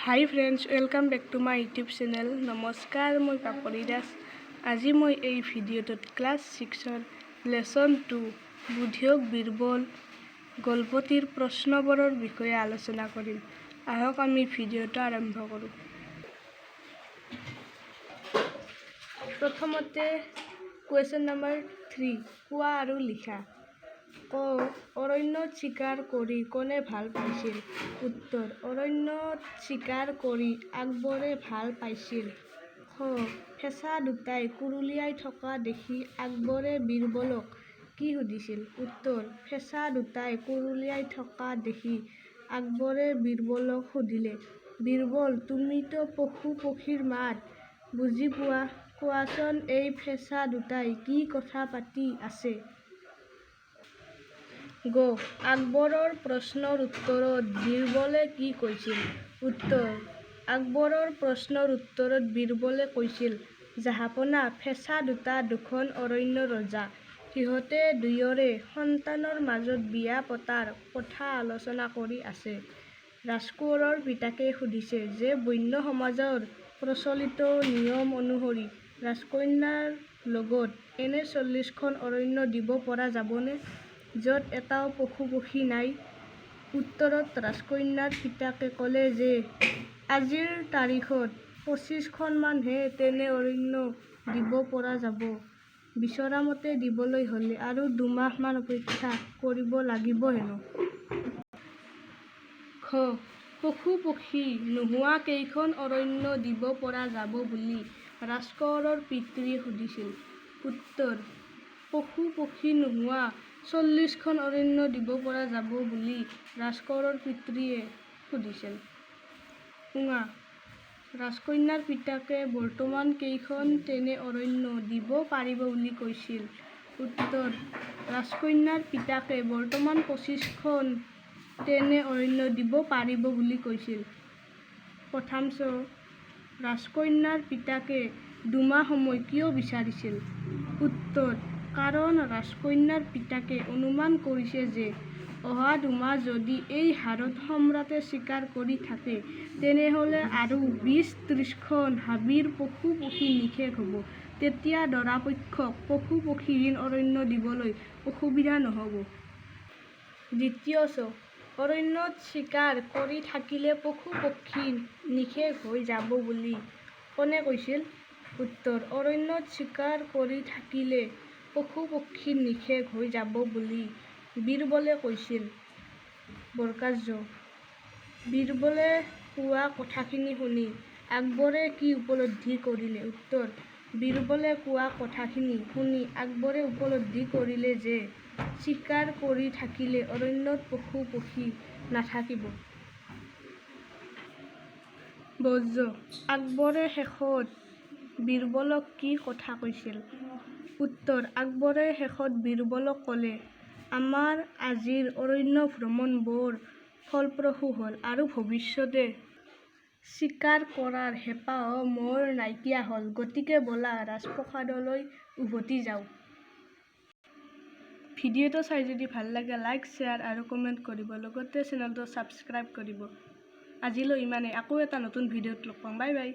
High friends, welcome back to my YouTube channel. নমস্কাৰ, মই পাপৰি দাস। আজি মই এই ভিডিঅ'টোত ক্লাছ 6ৰ লেচন 2 বুধিয়ক বীৰবল গল্পটিৰ প্ৰশ্নবোৰৰ বিষয়ে আলোচনা কৰিম। আহক আমি ভিডিঅ'টো আৰম্ভ কৰোঁ। প্ৰথমতে কুৱেশ্যন নম্বৰ 3, কোৱা আৰু লিখা। ক, অৰণ্যত চিকাৰ কৰি কোনে ভাল পাইছিল? উত্তৰ, অৰণ্যত চিকাৰ কৰি আকবৰে ভাল পাইছিল। খ, ফেঁচা দুটাই কুৰুলিয়াই থকা দেখি আকবৰে বীৰবলক কি সুধিছিল? উত্তৰ, ফেঁচা দুটাই কুৰুলিয়াই থকা দেখি আকবৰে বীৰবলক সুধিলে, বীৰবল, তুমিতো পশু পক্ষীৰ মাত বুজি পোৱা, কোৱাচোন এই ফেঁচা দুটাই কি কথা পাতি আছে? গ, আকবৰৰ প্ৰশ্নৰ উত্তৰত বীৰবলে কি কৈছিল? উত্তৰ, আকবৰৰ প্ৰশ্নৰ উত্তৰত বীৰবলে কৈছিল, জাহাপনা, ফেঁচা দুটা দুখন অৰণ্যৰ ৰজা। সিহঁতে দুয়োৰে সন্তানৰ মাজত বিয়া পতাৰ কথা আলোচনা কৰি আছে। ৰাজকোঁৱৰৰ পিতাকে সুধিছে যে বন্য সমাজৰ প্ৰচলিত নিয়ম অনুসৰি ৰাজকন্যাৰ লগত এনে 40খন অৰণ্য দিব পৰা যাবনে, য'ত এটাও পশু পক্ষী নাই? উত্তৰত ৰাজকন্যাৰ পিতাকে ক'লে যে আজিৰ তাৰিখত 25খনমানহে তেনে অৰণ্য দিব পৰা যাব। বিচৰামতে দিবলৈ হ'লে আৰু 2 মাহমান অপেক্ষা কৰিব লাগিব হেনো। খ, পশু পক্ষী নোহোৱা কেইখন অৰণ্য দিব পৰা যাব বুলি ৰাজকোঁৱৰৰ পিতৃয়ে সুধিছিল? উত্তৰ, পশু পক্ষী নোহোৱা 40খন অৰণ্য দিব পৰা যাব বুলি ৰাজকোঁৱৰৰ পিতৃয়ে সুধিছিল। ঙ, ৰাজকন্যাৰ পিতাকে বৰ্তমান কেইখন তেনে অৰণ্য দিব পাৰিব বুলি কৈছিল? উত্তৰ, ৰাজকন্যাৰ পিতাকে বৰ্তমান 25খন তেনে অৰণ্য দিব পাৰিব বুলি কৈছিল। প্ৰশ্ন, ৰাজকন্যাৰ পিতাকে 2 মাহ সময় কিয় বিচাৰিছিল? উত্তৰ, কাৰণ ৰাজকন্যাৰ পিতাকে অনুমান কৰিছে যে অহা 2 মাহ যদি এই হাৰত সম্ৰাটে চিকাৰ কৰি থাকে, তেনেহ'লে আৰু 20-30খন হাবিৰ পশু পক্ষী নিশেষ হ'ব। তেতিয়া দৰাপক্ষক পশু পক্ষীহীন অৰণ্য দিবলৈ অসুবিধা নহ'ব। দ্বিতীয়, অৰণ্যত চিকাৰ কৰি থাকিলে পশু পক্ষী নিশেষ হৈ যাব বুলি কোনে কৈছিল? উত্তৰ, অৰণ্যত চিকাৰ কৰি থাকিলে পশু পক্ষী নিশেষ হৈ যাব বুলি বীৰবলে কৈছিল। বৰ্কাৰ্য, বীৰবলে কোৱা কথাখিনি শুনি আকবৰে কি উপলব্ধি কৰিলে? উত্তৰ, বীৰবলে কোৱা কথাখিনি শুনি আকবৰে উপলব্ধি কৰিলে যে চিকাৰ কৰি থাকিলে অৰণ্যত পশু পক্ষী নাথাকিব। বজ্ৰ, আকবৰে শেষত বীৰবলক কি কথা কৈছিল? উত্তৰ, আকবৰে শেষত বীৰবলক ক'লে, আমাৰ আজিৰ অৰণ্য ভ্ৰমণ বৰ ফলপ্ৰসূ হ'ল আৰু ভৱিষ্যতে চিকাৰ কৰাৰ হেঁপাহ মোৰ নাইকিয়া হ'ল। গতিকে ব'লা ৰাজপ্ৰসাদলৈ উভতি যাওঁ। ভিডিঅ'টো চাই যদি ভাল লাগে লাইক, শ্বেয়াৰ আৰু কমেণ্ট কৰিব। লগতে চেনেলটো ছাবস্ক্ৰাইব কৰিব। আজিলৈ ইমানেই। আকৌ এটা নতুন ভিডিঅ'ত লগ পাম। Bye bye.